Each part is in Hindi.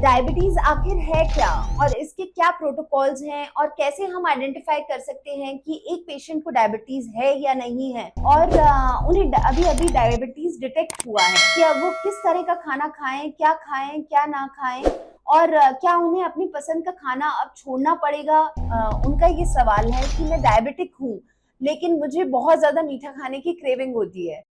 डायबिटीज आखिर है क्या और इसके क्या प्रोटोकॉल्स हैं और कैसे हम आइडेंटिफाई कर सकते हैं कि एक पेशेंट को डायबिटीज है या नहीं है और उन्हें अभी अभी डायबिटीज डिटेक्ट हुआ है कि अब वो किस तरह का खाना खाएं क्या ना खाएं और क्या उन्हें अपनी पसंद का खाना अब छोड़ना पड़ेगा। उनका ये सवाल है कि मैं डायबिटिक हूँ लेकिन मुझे बहुत ज्यादा मीठा खाने की क्रेविंग होती है।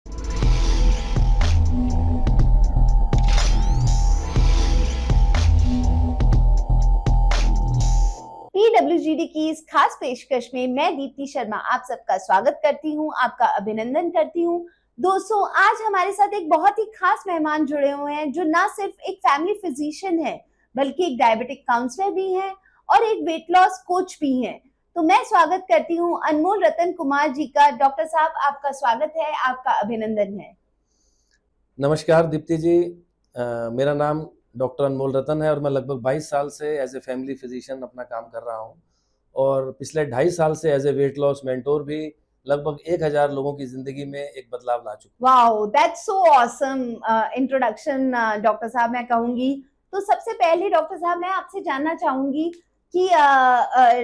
PWGD की इस खास पेशकश में मैं दीप्ति शर्मा आप सबका स्वागत करती हूँ, आपका अभिनंदन करती हूँ। दोस्तों, आज हमारे साथ एक बहुत ही खास मेहमान जुड़े हुए हैं जो ना सिर्फ एक फैमिली फिजिशियन है बल्कि एक डायबिटिक काउंसलर भी हैं और एक वेट लॉस कोच भी हैं। तो मैं स्वागत करती हूँ अनमोल रतन कुमार जी का। डॉक्टर साहब, आपका स्वागत है, आपका अभिनंदन है। नमस्कार दीप्ति जी, मेरा नाम डॉक्टर अनमोल रतन है और मैं लगभग 22 साल से एज ए फैमिली फिजिशियन अपना काम कर रहा हूं और पिछले 2.5 साल से as a weight loss mentor भी लगभग 1000 लोगों की जिंदगी में एक बदलाव ला चुका। Wow, that's so awesome introduction doctor साहब, मैं कहूंगी। तो सबसे पहले डॉक्टर साहब मैं आपसे जानना चाहूंगी कि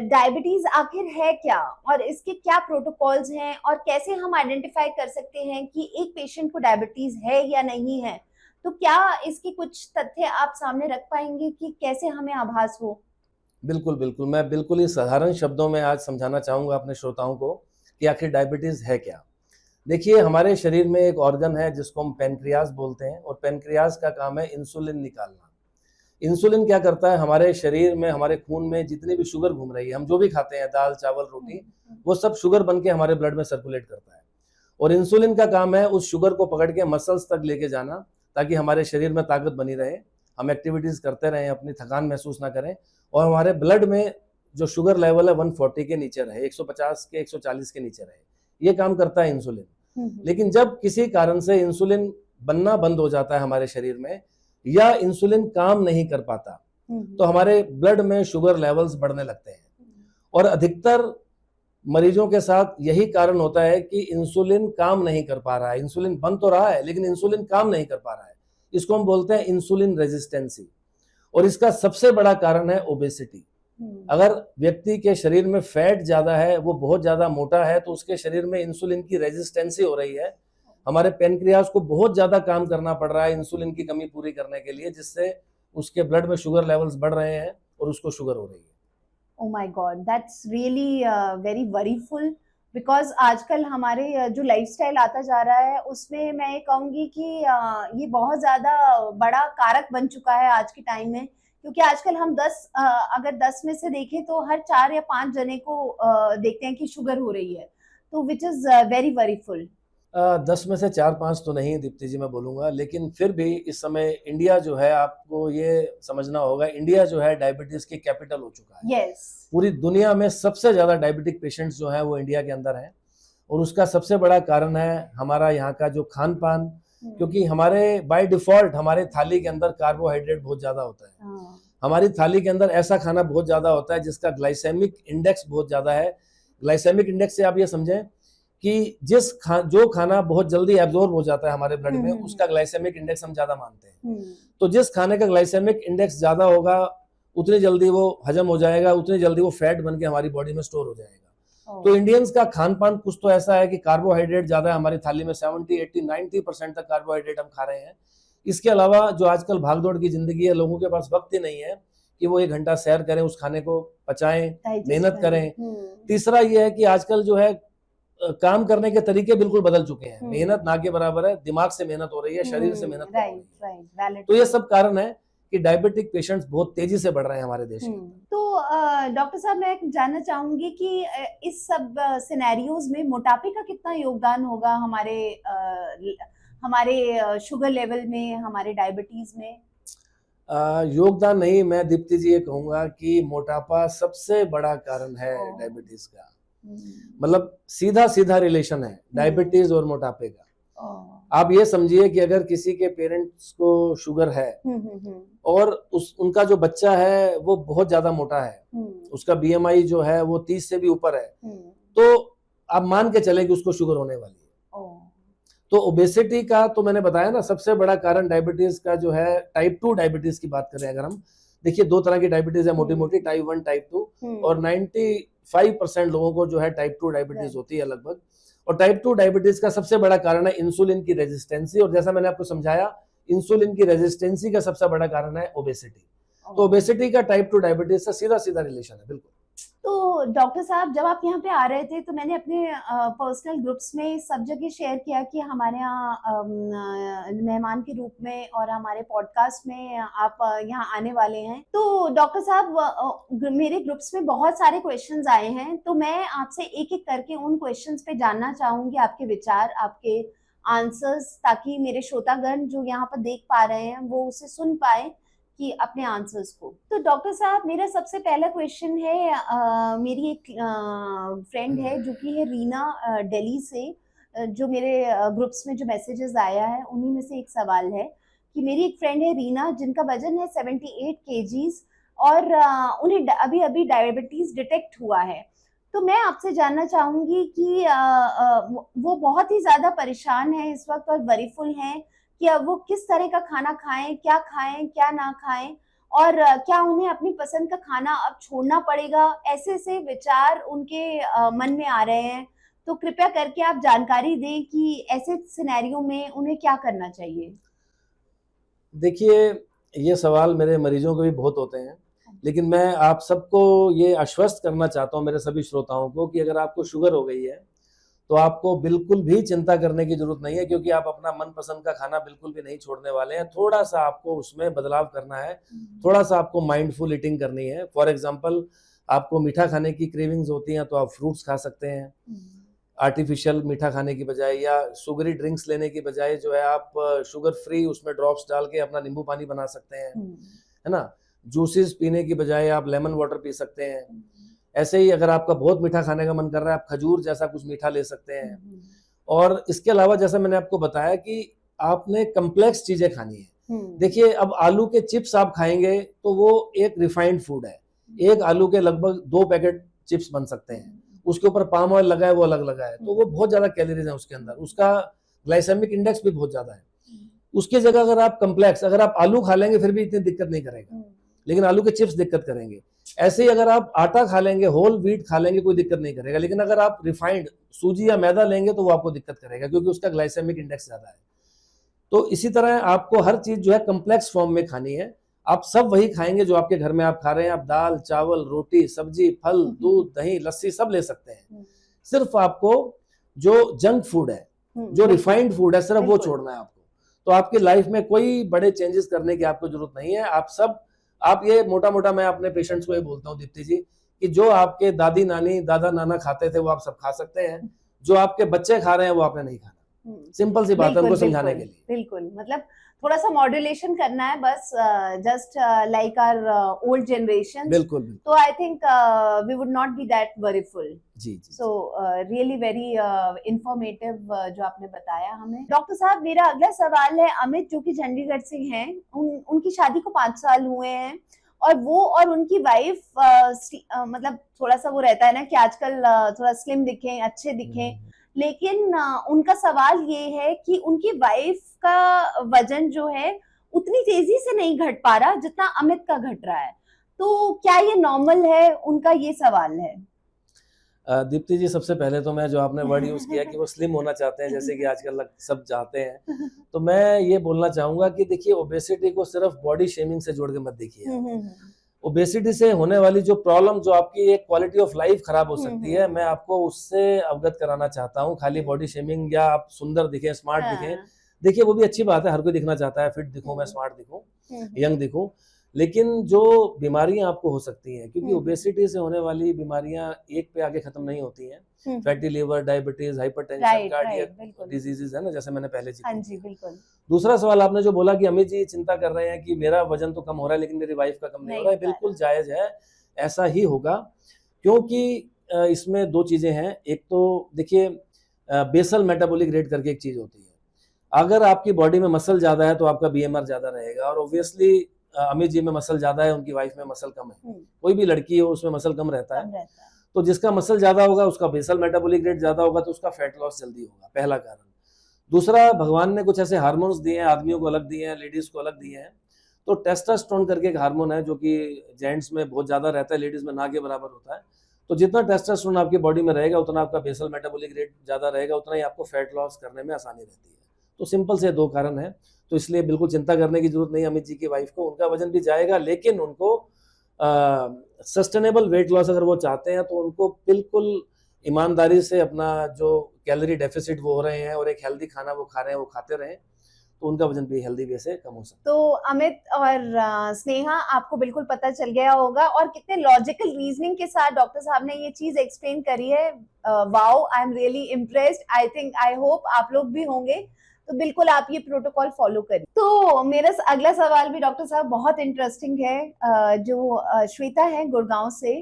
डायबिटीज आखिर है क्या और इसके क्या प्रोटोकॉल्स हैं और कैसे हम आइडेंटिफाई कर सकते हैं कि एक पेशेंट को डायबिटीज है या नहीं है। तो क्या इसके कुछ तथ्य आप सामने रख पाएंगे कि कैसे हमें आभास हो? बिल्कुल बिल्कुल, मैं बिल्कुल ही साधारण शब्दों में आज समझाना चाहूँगा अपने श्रोताओं को कि आखिर डायबिटीज़ है क्या। देखिए, हमारे शरीर में एक ऑर्गन है जिसको हम पैनक्रियाज बोलते हैं और पैनक्रियाज का काम है इंसुलिन निकालना। इंसुलिन क्या करता है, हमारे शरीर में, हमारे खून में जितनी भी शुगर घूम रही है, हम जो भी खाते हैं, दाल चावल रोटी, वो सब शुगर बन के हमारे ब्लड में सर्कुलेट करता है और इंसुलिन का काम है उस शुगर को पकड़ के मसल्स तक लेके जाना ताकि हमारे शरीर में ताकत बनी रहे, हम एक्टिविटीज़ करते रहें, अपनी थकान महसूस ना करें और हमारे ब्लड में जो शुगर लेवल है 140 के नीचे रहे, 150 के 140 के नीचे रहे। ये काम करता है इंसुलिन। लेकिन जब किसी कारण से इंसुलिन बनना बंद हो जाता है हमारे शरीर में या इंसुलिन काम नहीं कर पाता तो हमारे ब्लड में शुगर लेवल्स बढ़ने लगते हैं और अधिकतर मरीजों के साथ यही कारण होता है कि इंसुलिन काम नहीं कर पा रहा है। इंसुलिन बन तो रहा है लेकिन इंसुलिन काम नहीं कर पा रहा है। इसको हम बोलते हैं इंसुलिन रेजिस्टेंसी और इसका सबसे बड़ा कारण है ओबेसिटी। अगर व्यक्ति के शरीर में फैट ज्यादा है, वो बहुत ज्यादा मोटा है, तो उसके शरीर में इंसुलिन की रेजिस्टेंसी हो रही है। हमारे पैनक्रियाज को बहुत ज्यादा काम करना पड़ रहा है इंसुलिन की कमी पूरी करने के लिए, जिससे उसके ब्लड में शुगर लेवल्स बढ़ रहे हैं और उसको शुगर हो रही है। Oh my God, that's really very worryful because आजकल हमारे जो लाइफस्टाइल आता जा रहा है उसमें मैं ये कहूँगी कि ये बहुत ज़्यादा बड़ा कारक बन चुका है आज के टाइम में, क्योंकि आजकल हम अगर 10 में से देखें तो हर 4 या 5 जने को देखते हैं कि शुगर हो रही है, तो विच इज़ वेरी वरीफुल। 10 में से 4-5 तो नहीं दीप्ति जी मैं बोलूँगा, लेकिन फिर भी इस समय इंडिया जो है, आपको ये समझना होगा, इंडिया जो है डायबिटीज़ की कैपिटल हो चुका है। Yes. पूरी दुनिया में सबसे ज़्यादा डायबिटिक पेशेंट्स जो हैं वो इंडिया के अंदर हैं और उसका सबसे बड़ा कारण है हमारा यहाँ का जो खान पान, क्योंकि हमारे बाय डिफ़ॉल्ट हमारे थाली के अंदर कार्बोहाइड्रेट बहुत ज़्यादा होता है। हमारी थाली के अंदर ऐसा खाना बहुत ज़्यादा होता है जिसका ग्लाइसेमिक इंडेक्स बहुत ज़्यादा है। ग्लाइसेमिक इंडेक्स से आप ये समझें कि जो खाना बहुत जल्दी एब्जॉर्ब हो जाता है हमारे ब्लड में, उसका ग्लाइसेमिक इंडेक्स हम ज्यादा मानते हैं। तो जिस खाने का ग्लाइसेमिक इंडेक्स ज्यादा होगा उतनी जल्दी वो हजम हो जाएगा, उतनी जल्दी वो फैट बन के हमारी बॉडी में स्टोर हो जाएगा। तो इंडियंस का खान पान कुछ तो ऐसा है कि कार्बोहाइड्रेट ज्यादा है हमारी थाली में, 70, 80, 90% तक कार्बोहाइड्रेट हम खा रहे हैं। इसके अलावा जो आजकल भागदौड़ की जिंदगी है, लोगों के पास वक्त ही नहीं है कि वो 1 घंटा सैर करें, उस खाने को पचाएं, मेहनत करें। तीसरा ये है कि आजकल जो है काम करने के तरीके बिल्कुल बदल चुके हैं। मेहनत ना के बराबर है, दिमाग से मेहनत हो रही है, शरीर से मेहनत हो रही है। तो ये सब कारण है कि डायबिटिक पेशेंट्स बहुत तेजी से बढ़ रहे हैं हमारे देश में। तो डॉक्टर साहब मैं जानना चाहूंगी कि इस सब सिनेरियोज में मोटापे का कितना योगदान होगा हमारे शुगर लेवल में, हमारे डायबिटीज में? योगदान नहीं, मैं दीप्ति जी ये कहूंगा कि मोटापा सबसे बड़ा कारण है डायबिटीज का। मतलब सीधा रिलेशन है डायबिटीज और मोटापे का। आप ये समझिए कि अगर किसी के पेरेंट्स को शुगर है और उनका जो बच्चा है वो बहुत ज्यादा मोटा है, उसका बीएमआई जो है वो 30 से भी ऊपर है, तो आप मान के चले कि उसको शुगर होने वाली है। तो ओबेसिटी का तो मैंने बताया ना, सबसे बड़ा कारण डायबिटीज का जो है, टाइप 2 डायबिटीज की बात करें अगर हम, देखिए दो तरह की डायबिटीज है मोटी मोटी, टाइप 1 टाइप 2, और 95% लोगों को जो है टाइप 2 डायबिटीज होती है लगभग। और टाइप 2 डायबिटीज का सबसे बड़ा कारण है इंसुलिन की रेजिस्टेंसी, और जैसा मैंने आपको समझाया, इंसुलिन की रेजिस्टेंसी का सबसे बड़ा कारण है ओबेसिटी। तो ओबेसिटी का टाइप 2 डायबिटीज से सीधा सीधा रिलेशन है, बिल्कुल। तो डॉक्टर साहब, जब आप यहाँ पे आ रहे थे तो मैंने अपने पर्सनल ग्रुप्स में सब जगह शेयर किया कि हमारे यहाँ मेहमान के रूप में और हमारे पॉडकास्ट में आप यहाँ आने वाले हैं। तो डॉक्टर साहब, मेरे ग्रुप्स में बहुत सारे क्वेश्चंस आए हैं, तो मैं आपसे एक एक करके उन क्वेश्चंस पे जानना चाहूंगी, आपके विचार, आपके आंसर्स, ताकि मेरे श्रोतागण जो यहाँ पर देख पा रहे हैं वो उसे सुन पाए कि अपने आंसर्स को। तो डॉक्टर साहब, मेरा सबसे पहला क्वेश्चन है, मेरी एक फ्रेंड है जो कि है रीना, दिल्ली से, जो मेरे ग्रुप्स में जो मैसेजेस आया है उन्हीं में से एक सवाल है कि मेरी एक फ्रेंड है रीना, जिनका वजन है 78 केजीज, और उन्हें अभी अभी डायबिटीज डिटेक्ट हुआ है। तो मैं आपसे जानना चाहूंगी कि वो बहुत ही ज्यादा परेशान है इस वक्त और वरीफुल हैं कि अब वो किस तरह का खाना खाएं क्या ना खाएं, और क्या उन्हें अपनी पसंद का खाना अब छोड़ना पड़ेगा। ऐसे ऐसे विचार उनके मन में आ रहे हैं, तो कृपया करके आप जानकारी दें कि ऐसे सिनेरियो में उन्हें क्या करना चाहिए। देखिए, ये सवाल मेरे मरीजों को भी बहुत होते हैं, लेकिन मैं आप सबको ये आश्वस्त करना चाहता हूँ, मेरे सभी श्रोताओं को, कि अगर आपको शुगर हो गई है तो आपको बिल्कुल भी चिंता करने की जरूरत नहीं है, क्योंकि आप अपना मनपसंद का खाना बिल्कुल भी नहीं छोड़ने वाले हैं। थोड़ा सा आपको उसमें बदलाव करना है, थोड़ा सा आपको माइंडफुल ईटिंग करनी है। फॉर एग्जांपल, आपको मीठा खाने की क्रेविंग्स होती हैं तो आप फ्रूट्स खा सकते हैं, आर्टिफिशियल मीठा खाने की बजाय, या शुगरी ड्रिंक्स लेने की बजाय जो है आप शुगर फ्री उसमें ड्रॉप्स डाल के अपना नींबू पानी बना सकते हैं, है ना। जूसेस पीने की बजाय आप लेमन वाटर पी सकते हैं। ऐसे ही अगर आपका बहुत मीठा खाने का मन कर रहा है, आप खजूर जैसा कुछ मीठा ले सकते हैं। और इसके अलावा जैसा मैंने आपको बताया कि आपने कम्प्लेक्स चीजें खानी है। देखिए, अब आलू के चिप्स आप खाएंगे तो वो एक रिफाइंड फूड है। एक आलू के लगभग 2 पैकेट चिप्स बन सकते हैं, उसके ऊपर पाम ऑयल लगा है, वो अलग लगा है, तो वो बहुत ज्यादा कैलोरीज है उसके अंदर, उसका ग्लाइसेमिक इंडेक्स भी बहुत ज्यादा है। उसकी जगह अगर आप कम्प्लेक्स, अगर आप आलू खा लेंगे फिर भी इतनी दिक्कत नहीं करेगा, लेकिन आलू के चिप्स दिक्कत करेंगे। ऐसे ही अगर आप आटा खा लेंगे, होल व्हीट खा लेंगे, कोई दिक्कत नहीं करेगा, लेकिन अगर आप रिफाइंड सूजी या मैदा लेंगे तो वो आपको दिक्कत करेगा, क्योंकि उसका ग्लाइसेमिक इंडेक्स ज्यादा है। तो इसी तरह आपको हर चीज जो है कम्प्लेक्स फॉर्म में खानी है। आप सब वही खाएंगे जो आपके घर में आप खा रहे हैं। आप दाल, चावल, रोटी, सब्जी, फल, दूध, दही, लस्सी सब ले सकते हैं। सिर्फ आपको जो जंक फूड है, जो रिफाइंड फूड है, सिर्फ वो छोड़ना है आपको। तो आपकी लाइफ में कोई बड़े चेंजेस करने की आपको जरूरत नहीं है। आप ये मोटा मोटा मैं अपने पेशेंट्स को ये बोलता हूँ दीप्ति जी, कि जो आपके दादी नानी, दादा नाना खाते थे वो आप सब खा सकते हैं, जो आपके बच्चे खा रहे हैं वो आपने नहीं खाना। सिंपल सी बात है उनको समझाने के लिए। बिल्कुल, मतलब थोड़ा सा मॉड्यूलेशन करना है बस, just like our old generation. बिल्कुल। तो I think we would not be that worryful. जी। सो रियली वेरी इंफॉर्मेटिव जो आपने बताया हमें। डॉक्टर साहब, मेरा अगला सवाल है अमित, जो कि चंडीगढ़ से हैं। उनकी शादी को 5 साल हुए हैं, और वो और उनकी वाइफ मतलब थोड़ा सा वो रहता है ना कि आजकल थोड़ा स्लिम दिखें, अच्छे दिखें, लेकिन उनका सवाल ये है कि उनकी वाइफ का वजन जो है उतनी तेजी से नहीं घट पा रहा जितना अमित का घट रहा है। तो क्या ये नॉर्मल है? उनका ये सवाल है। दीप्ति जी, सबसे पहले तो मैं जो आपने वर्ड यूज किया कि वो स्लिम होना चाहते हैं, जैसे कि आजकल सब चाहते हैं, तो मैं ये बोलना चाहूंगा कि देखिए, ओबेसिटी को सिर्फ बॉडी शेमिंग से जोड़ के मत देखिए। ओबेसिटी से होने वाली जो प्रॉब्लम, जो आपकी एक क्वालिटी ऑफ लाइफ खराब हो सकती है, मैं आपको उससे अवगत कराना चाहता हूँ। खाली बॉडी शेमिंग या आप सुंदर दिखें, स्मार्ट दिखें, देखिए वो भी अच्छी बात है, हर कोई दिखना चाहता है, फिट दिखूं, मैं स्मार्ट दिखूं, यंग दिखूं, लेकिन जो बीमारियां आपको हो सकती हैं, क्योंकि ओबेसिटी से होने वाली बीमारियां एक पे आगे खत्म नहीं होती हैं। Fatty liver, diabetes, hypertension, cardiac diseases है ना, जैसे मैंने पहले बिल्कुल। दूसरा सवाल आपने जो बोला कि अमित जी चिंता कर रहे हैं कि मेरा वजन तो कम हो रहा है लेकिन मेरी वाइफ का कम नहीं हो रहा है, बिल्कुल जायज है, ऐसा ही होगा। क्योंकि इसमें 2 चीजें हैं। एक तो देखिए, बेसल मेटाबॉलिक रेट करके एक चीज होती है। अगर आपकी बॉडी में मसल ज्यादा है तो आपका बीएमआर ज्यादा रहेगा, और ऑब्वियसली अमित जी में मसल ज्यादा है, उनकी वाइफ में मसल कम है। कोई भी लड़की हो उसमें मसल कम रहता है, तो जिसका मसल ज्यादा होगा उसका बेसल मेटाबॉलिक रेट ज्यादा होगा, तो उसका फैट लॉस जल्दी होगा, पहला कारण। दूसरा, भगवान ने कुछ ऐसे हार्मोन्स दिए हैं, आदमियों को अलग दिए हैं, लेडीज को अलग दिए हैं। तो टेस्टोस्टेरोन करके एक हार्मोन है जो कि जेंट्स में बहुत ज़्यादा रहता है, लेडीज में ना के बराबर होता है। तो जितना टेस्टोस्टेरोन आपकी बॉडी में रहेगा उतना आपका बेसल मेटाबॉलिक रेट ज़्यादा रहेगा, उतना ही आपको फैट लॉस करने में आसानी रहती है। तो सिंपल से 2 कारण है, तो इसलिए बिल्कुल चिंता करने की जरूरत नहीं अमित जी की वाइफ को। उनका वजन भी जाएगा, लेकिन उनको सस्टेनेबल वेट लॉस अगर वो चाहते हैं तो उनको बिल्कुल ईमानदारी से अपना जो कैलोरी डेफिसिट वो हो रहे हैं और एक हेल्दी खाना वो खा रहे हैं वो खाते रहें, तो उनका वजन भी हेल्दी वे से कम हो सकता है। तो अमित और स्नेहा, आपको बिल्कुल पता चल गया होगा और कितने लॉजिकल रीजनिंग के साथ डॉक्टर साहब ने ये चीज एक्सप्लेन करी है। Wow, I am really impressed. I think, I hope आप लोग भी होंगे। तो बिल्कुल आप ये प्रोटोकॉल फॉलो करिए। तो मेरा अगला सवाल भी डॉक्टर साहब बहुत इंटरेस्टिंग है। जो श्वेता है गुड़गांव से,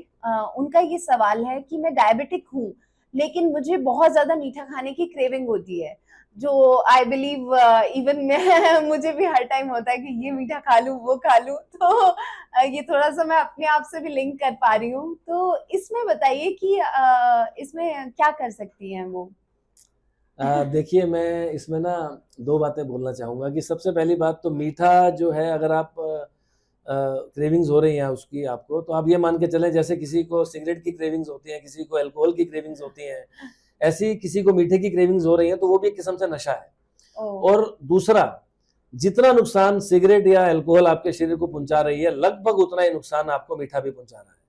उनका ये सवाल है कि मैं डायबिटिक हूँ, लेकिन मुझे बहुत ज्यादा मीठा खाने की क्रेविंग होती है, जो आई बिलीव इवन मैं मुझे भी हर टाइम होता है कि ये मीठा खा लूं, वो खा लूं। तो ये थोड़ा सा मैं अपने आप से भी लिंक कर पा रही हूँ। तो इसमें बताइए कि इसमें क्या कर सकती हैं वो? देखिए, मैं इसमें ना 2 बातें बोलना चाहूँगा कि सबसे पहली बात तो मीठा जो है, अगर आप क्रेविंग्स हो रही हैं उसकी आपको, तो आप ये मान के चलें जैसे किसी को सिगरेट की क्रेविंग्स होती हैं, किसी को अल्कोहल की क्रेविंग्स होती हैं, ऐसी किसी को मीठे की क्रेविंग्स हो रही हैं, तो वो भी एक किस्म से नशा है। और दूसरा, जितना नुकसान सिगरेट या अल्कोहल आपके शरीर को पहुंचा रही है, लगभग उतना ही नुकसान आपको मीठा भी पहुंचा रहा है।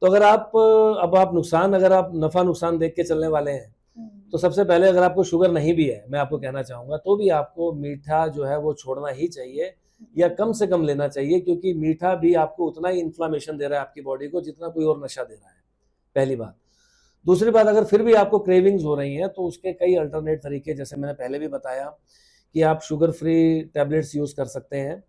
तो अगर आप नुकसान, अगर आप नफा नुकसान देख के चलने वाले हैं, तो सबसे पहले अगर आपको शुगर नहीं भी है, मैं आपको कहना चाहूंगा, तो भी आपको मीठा जो है वो छोड़ना ही चाहिए या कम से कम लेना चाहिए, क्योंकि मीठा भी आपको उतना ही इन्फ्लामेशन दे रहा है आपकी बॉडी को जितना कोई और नशा दे रहा है, पहली बात। दूसरी बात, अगर फिर भी आपको क्रेविंग्स हो रही हैं तो उसके कई अल्टरनेट तरीके, जैसे मैंने पहले भी बताया कि आप शुगर फ्री टैबलेट्स यूज़ कर सकते हैं,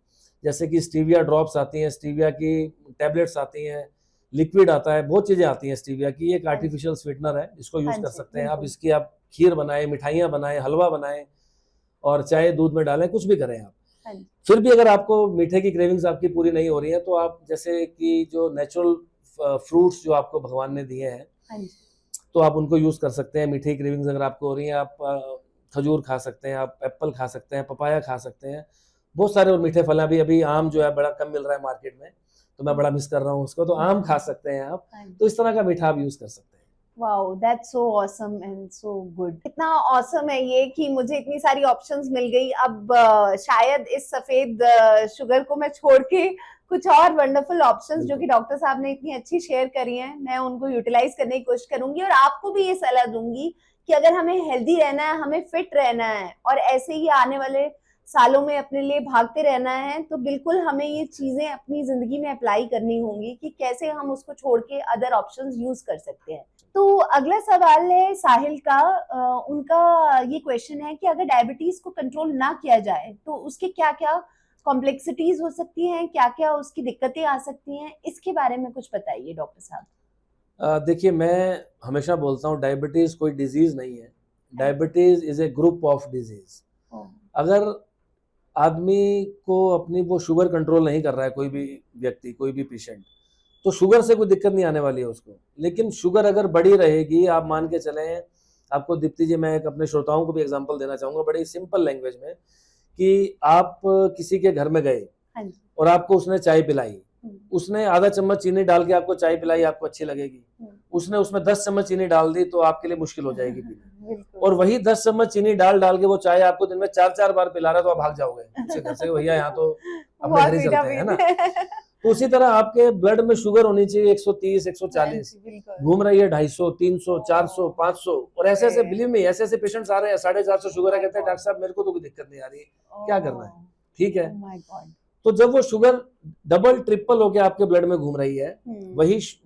जैसे कि स्टीविया ड्रॉप्स आती हैं, स्टीविया की टैबलेट्स आती हैं, लिक्विड आता है, बहुत चीज़ें आती हैं स्टीविया की। एक आर्टिफिशियल स्वीटनर है, इसको यूज़ कर सकते हैं आप। इसकी आप खीर बनाएं, मिठाइयाँ बनाएं, हलवा बनाएं और चाय दूध में डालें, कुछ भी करें आप। फिर भी अगर आपको मीठे की क्रेविंग्स आपकी पूरी नहीं हो रही है, तो आप जैसे कि जो नेचुरल फ्रूट्स जो आपको भगवान ने दिए हैं, तो आप उनको यूज़ कर सकते हैं। मीठे की क्रेविंग्स अगर आपको हो रही हैं, आप खजूर खा सकते हैं, आप एप्पल खा सकते हैं, पपाया खा सकते हैं, बहुत सारे और मीठे फल। अभी आम जो है बड़ा कम मिल रहा है मार्केट में, तो मैं बड़ा मिस कर रहा हूँ उसको, तो आम खा सकते हैं आप। तो इस तरह का मीठा आप यूज़ कर सकते हैं। Wow, that's so awesome and so good. इतना ऑसम है ये कि मुझे इतनी सारी ऑप्शंस मिल गई। अब शायद इस सफेद शुगर को मैं छोड़ के कुछ और वंडरफुल ऑप्शंस जो कि डॉक्टर साहब ने इतनी अच्छी शेयर करी हैं, मैं उनको यूटिलाइज करने की कोशिश करूंगी। और आपको भी ये सलाह दूंगी कि अगर हमें हेल्दी रहना है, हमें फिट रहना है और ऐसे ही आने वाले सालों में अपने लिए भागते रहना है, तो बिल्कुल हमें ये चीजें अपनी जिंदगी में अप्लाई करनी होंगी कि कैसे हम उसको छोड़ के अदर ऑप्शंस यूज कर सकते हैं। तो अगला सवाल है साहिल का। उनका ये क्वेश्चन है कि अगर डायबिटीज को कंट्रोल ना किया जाए तो उसके क्या क्या कॉम्प्लेक्सिटीज हो सकती हैं, क्या क्या उसकी दिक्कतें आ सकती हैं, इसके बारे में कुछ बताइए डॉक्टर साहब। देखिए, मैं हमेशा बोलता हूँ डायबिटीज कोई डिजीज नहीं है, diabetes is a group of disease. अगर आदमी को अपनी वो शुगर कंट्रोल नहीं कर रहा है, कोई भी व्यक्ति, कोई भी पेशेंट, तो शुगर से कोई दिक्कत नहीं आने वाली है उसको। लेकिन शुगर अगर बढ़ी रहेगी, आप मान के चलें, आपको दीप्ति जी, मैं एक अपने श्रोताओं को भी एग्जांपल देना चाहूँगा बड़ी सिंपल लैंग्वेज में, कि आप किसी के घर में गए और आपको उसने चाय पिलाई, उसने आधा चम्मच चीनी डाल के आपको चाय पिलाई, आपको अच्छी लगेगी। उसने उसमें 10 चम्मच चीनी डाल दी तो आपके लिए मुश्किल हो जाएगी पीना। और वही 10 चम्मच चीनी डाल के वो चाय आपको दिन में 4-4 बार पिला रहा है, तो आप भाग जाओगे उसके घर से, भैया यहाँ तो अपने घर ही चलते हैं, है ना। तो उसी तरह आपके ब्लड में शुगर होनी चाहिए 130, 140, घूम रही है 250, 300, 400, 500, और ऐसे ऐसे, बिलीव में, ऐसे ऐसे पेशेंट्स आ रहे हैं 450 शुगर है, कहते हैं डॉक्टर साहब मेरे को तो कोई दिक्कत नहीं आ रही, क्या करना है? ठीक है, तो जब वो शुगर डबल ट्रिपल होके आपके ब्लड में घूम रही है,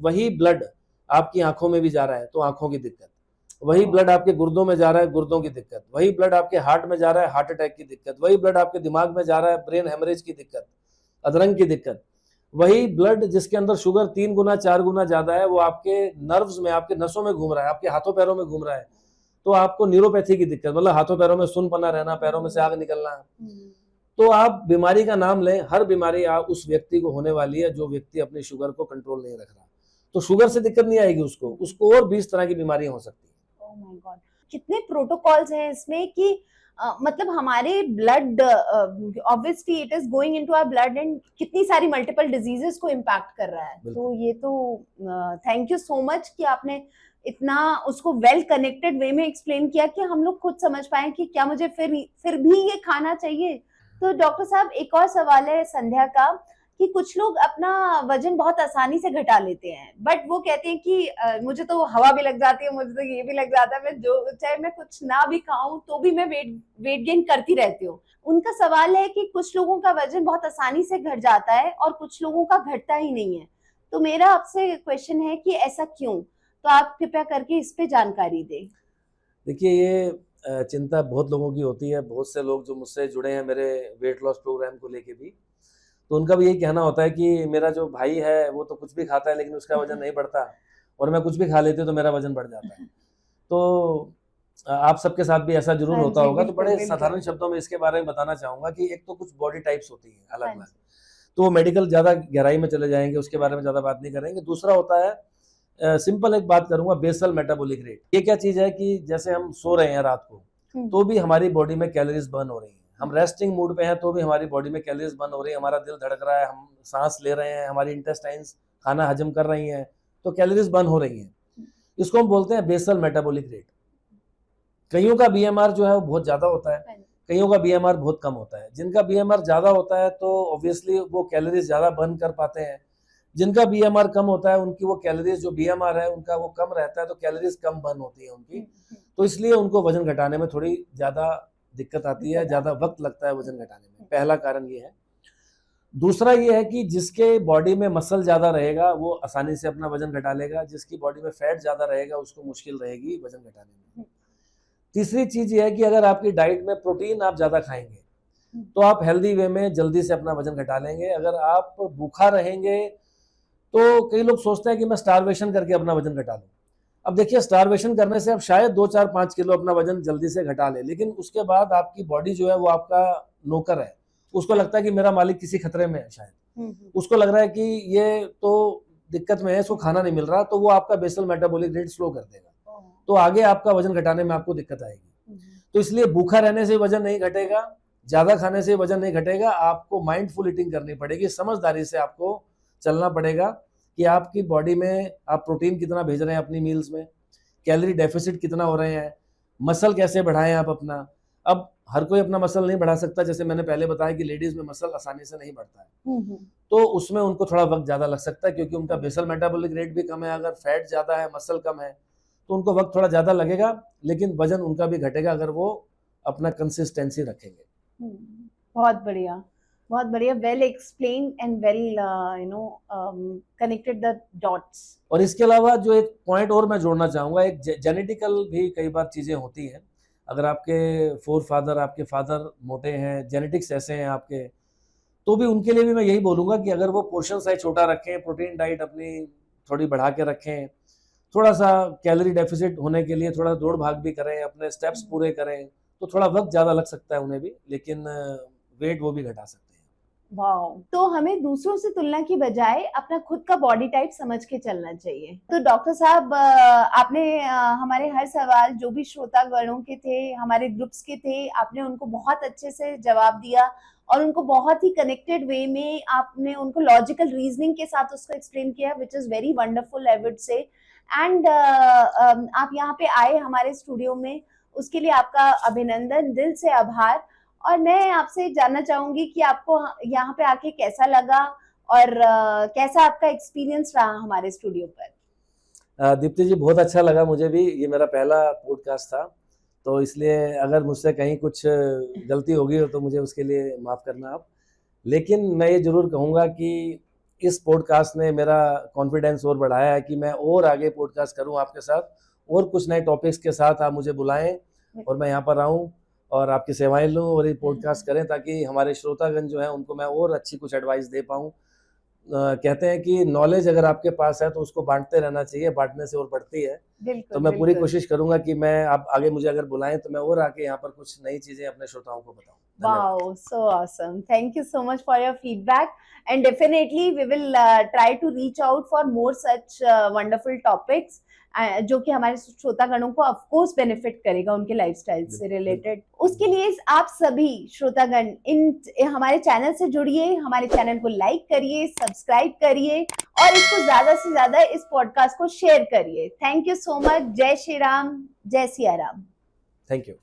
वही ब्लड आपकी आंखों में भी जा रहा है, तो आंखों की दिक्कत, वही ब्लड आपके गुर्दों में जा रहा है, गुर्दों की दिक्कत, वही ब्लड आपके हार्ट में जा रहा है, हार्ट अटैक की दिक्कत, वही ब्लड आपके दिमाग में जा रहा है, ब्रेन हेमरेज की दिक्कत, अधरंग की दिक्कत, वही ब्लड जिसके अंदर शुगर 3 गुना 4 गुना ज्यादा है, वो आपके नर्व्स में, आपके नसों में घूम रहा है, आपके हाथों पैरों में घूम रहा है, तो आपको न्यूरोपैथी की दिक्कत, मतलब हाथों पैरों में सुनपना रहना, पैरों में से आग निकलना। तो आप बीमारी का नाम लें, हर बीमारी आप उस व्यक्ति को होने वाली है जो व्यक्ति अपनी शुगर को कंट्रोल नहीं रख रहा। तो शुगर से दिक्कत नहीं आएगी उसको और 20 तरह की बीमारियां हो सकती है। ओह माय गॉड, कितने प्रोटोकॉल्स हैं इसमें कि मतलब हमारे blood, obviously it is going into our blood and कितनी सारी मल्टीपल डिजीजेस को इम्पैक्ट कर रहा है। तो ये तो थैंक यू सो मच कि आपने इतना उसको वेल कनेक्टेड वे में एक्सप्लेन किया कि हम लोग खुद समझ पाए कि क्या मुझे फिर भी ये खाना चाहिए। तो डॉक्टर साहब, एक और सवाल है संध्या का कि कुछ लोग अपना वजन बहुत आसानी से घटा लेते हैं, बट वो कहते हैं कि मुझे तो हवा भी लग जाती है, मुझे तो ये भी लग जाता है, मैं जो चाहे मैं कुछ ना भी खाऊं तो भी मैं वेट गेन करती रहती हूँ। उनका सवाल है कि कुछ लोगों का वजन बहुत आसानी से घट जाता है और कुछ लोगों का घटता ही नहीं है। तो मेरा आपसे क्वेश्चन है कि ऐसा क्यों? तो आप कृपया करके इस पे जानकारी दें। देखिए, ये चिंता बहुत लोगों की होती है। बहुत से लोग जो मुझसे जुड़े हैं मेरे वेट लॉस प्रोग्राम को लेके भी, तो उनका भी यही कहना होता है कि मेरा जो भाई है वो तो कुछ भी खाता है लेकिन उसका वजन नहीं बढ़ता, और मैं कुछ भी खा लेती हूँ तो मेरा वजन बढ़ जाता है। तो आप सबके साथ भी ऐसा जरूर हाँ होता जी, होगा। तो बिल्कुल बड़े बिल्कुल। साधारण शब्दों में इसके बारे में बताना चाहूंगा कि एक तो कुछ बॉडी टाइप्स होती हैं अलग हाँ अलग, जी। तो वो मेडिकल ज़्यादा गहराई में चले जाएंगे, उसके बारे में ज़्यादा बात नहीं करेंगे। दूसरा होता है, सिंपल एक बात करूंगा, बेसल मेटाबॉलिक रेट। ये क्या चीज़ है कि जैसे हम सो रहे हैं रात को तो भी हमारी बॉडी में कैलोरीज बर्न हो रही है, हम रेस्टिंग मूड पे हैं तो भी हमारी बॉडी में कैलोरीज बर्न हो रही है, हमारा दिल धड़क रहा है, हम सांस ले रहे हैं, हमारी इंटेस्टाइन्स खाना हजम कर रही हैं, तो कैलोरीज बर्न हो रही हैं। इसको हम बोलते हैं बेसल मेटाबॉलिक रेट। कईयों का बीएमआर जो है वो बहुत ज़्यादा होता है, कईयों का बीएमआर बहुत कम होता है। जिनका बीएमआर ज़्यादा होता है तो ऑब्वियसली वो कैलोरीज ज़्यादा बर्न कर पाते हैं, जिनका बीएमआर कम होता है उनकी वो कैलोरीज, जो बीएमआर है उनका वो कम रहता है, तो कैलोरीज कम बर्न होती है उनकी, तो इसलिए उनको वजन घटाने में थोड़ी ज़्यादा दिक्कत आती है, ज़्यादा वक्त लगता है वजन घटाने में। पहला कारण ये है। दूसरा ये है कि जिसके बॉडी में मसल ज़्यादा रहेगा वो आसानी से अपना वजन घटा लेगा, जिसकी बॉडी में फैट ज़्यादा रहेगा उसको मुश्किल रहेगी वजन घटाने में। तीसरी चीज़ ये है कि अगर आपकी डाइट में प्रोटीन आप ज़्यादा खाएंगे तो आप हेल्दी वे में जल्दी से अपना वजन घटा लेंगे। अगर आप भूखा रहेंगे तो कई लोग सोचते हैं कि मैं स्टारवेशन करके अपना वजन घटा लूँ। अब देखिए, स्टारवेशन करने से आप शायद 2-4-5 किलो अपना वजन जल्दी से घटा ले, लेकिन उसके बाद आपकी बॉडी जो है वो आपका नौकर है, उसको लगता है कि मेरा मालिक किसी खतरे में है, शायद उसको लग रहा है कि ये तो दिक्कत में है, इसको खाना नहीं मिल रहा, तो वो आपका बेसल मेटाबॉलिक रेट स्लो कर देगा, तो आगे आपका वजन घटाने में आपको दिक्कत आएगी। तो इसलिए भूखा रहने से वजन नहीं घटेगा, ज्यादा खाने से वजन नहीं घटेगा, आपको माइंडफुल ईटिंग करनी पड़ेगी, समझदारी से आपको चलना पड़ेगा कि आपकी बॉडी में आप प्रोटीन कितना भेज रहे हैं अपनी मील्स में, कैलोरी डेफिसिट कितना हो रहे हैं, मसल कैसे बढ़ाएं आप अपना। अब हर कोई अपना मसल नहीं बढ़ा सकता, जैसे मैंने पहले बताया कि लेडीज में मसल आसानी से नहीं बढ़ता है, तो उसमें उनको थोड़ा वक्त ज़्यादा लग सकता है क्योंकि उनका बेसल मेटाबॉलिक रेट भी कम है। अगर फैट ज़्यादा है, मसल कम है, तो उनको वक्त थोड़ा ज़्यादा लगेगा, लेकिन वजन उनका भी घटेगा अगर वो अपना कंसिस्टेंसी रखेंगे। बहुत बढ़िया, बहुत बढ़िया, well explain and well connected the dots. और इसके अलावा जो एक पॉइंट और मैं जोड़ना चाहूँगा, एक जेनेटिकल भी कई बार चीज़ें होती हैं। अगर आपके फोर फादर, आपके फादर मोटे हैं, जेनेटिक्स ऐसे हैं आपके, तो भी उनके लिए भी मैं यही बोलूँगा कि अगर वो पोर्शन साइज छोटा रखें, प्रोटीन डाइट अपनी थोड़ी बढ़ा के रखें, थोड़ा सा कैलोरी डेफिसिट होने के लिए थोड़ा दौड़ भाग भी करें, अपने स्टेप्स पूरे करें, तो थोड़ा वक्त ज़्यादा लग सकता है उन्हें भी, लेकिन वेट वो भी घटा सकते हैं। वाओ, तो हमें दूसरों से तुलना की बजाय अपना खुद का बॉडी टाइप समझ के चलना चाहिए। तो डॉक्टर साहब, आपने हमारे हर सवाल, जो भी श्रोतागणों के थे, हमारे ग्रुप्स के थे, आपने उनको बहुत अच्छे से जवाब दिया और उनको बहुत ही कनेक्टेड वे में आपने उनको लॉजिकल रीजनिंग के साथ उसको एक्सप्लेन किया, which is very wonderful, I would say. And आप यहाँ पे आए हमारे स्टूडियो में, उसके लिए आपका अभिनंदन, दिल से आभार। और मैं आपसे जानना चाहूंगी कि आपको यहाँ पे आके कैसा लगा और कैसा आपका एक्सपीरियंस रहा हमारे स्टूडियो पर। दीप्ति जी, बहुत अच्छा लगा मुझे भी, ये मेरा पहला पॉडकास्ट था, तो इसलिए अगर मुझसे कहीं कुछ गलती होगी हो तो मुझे उसके लिए माफ़ करना आप। लेकिन मैं ये ज़रूर कहूँगा कि इस पॉडकास्ट ने मेरा कॉन्फिडेंस और बढ़ाया है कि मैं और आगे पॉडकास्ट करूँ आपके साथ, और कुछ नए टॉपिक्स के साथ आप मुझे बुलाएं और मैं यहाँ पर आऊँ और आपकी सेवाएं लूँ और ये पॉडकास्ट करें, ताकि हमारे श्रोतागण जो है उनको मैं और अच्छी कुछ एडवाइस दे पाऊँ। कहते हैं कि नॉलेज अगर आपके पास है तो उसको बांटते रहना चाहिए, बांटने से और बढ़ती है। तो मैं पूरी कोशिश करूंगा कि मैं, आप आगे मुझे अगर बुलाएं तो मैं और आके यहाँ पर कुछ नई चीजें अपने श्रोताओं को बताऊं। Wow, so awesome. Thank you so much for your feedback, and definitely we will try to reach out for more such wonderful topics, जो कि हमारे श्रोतागणों को ऑफ कोर्स बेनिफिट करेगा उनके लाइफस्टाइल से रिलेटेड। उसके लिए आप सभी श्रोतागण इन हमारे चैनल से जुड़िए, हमारे चैनल को लाइक करिए, सब्सक्राइब करिए और इसको ज्यादा से ज्यादा इस पॉडकास्ट को शेयर करिए। Thank you so much. जय श्री राम, जय सिया राम। Thank you.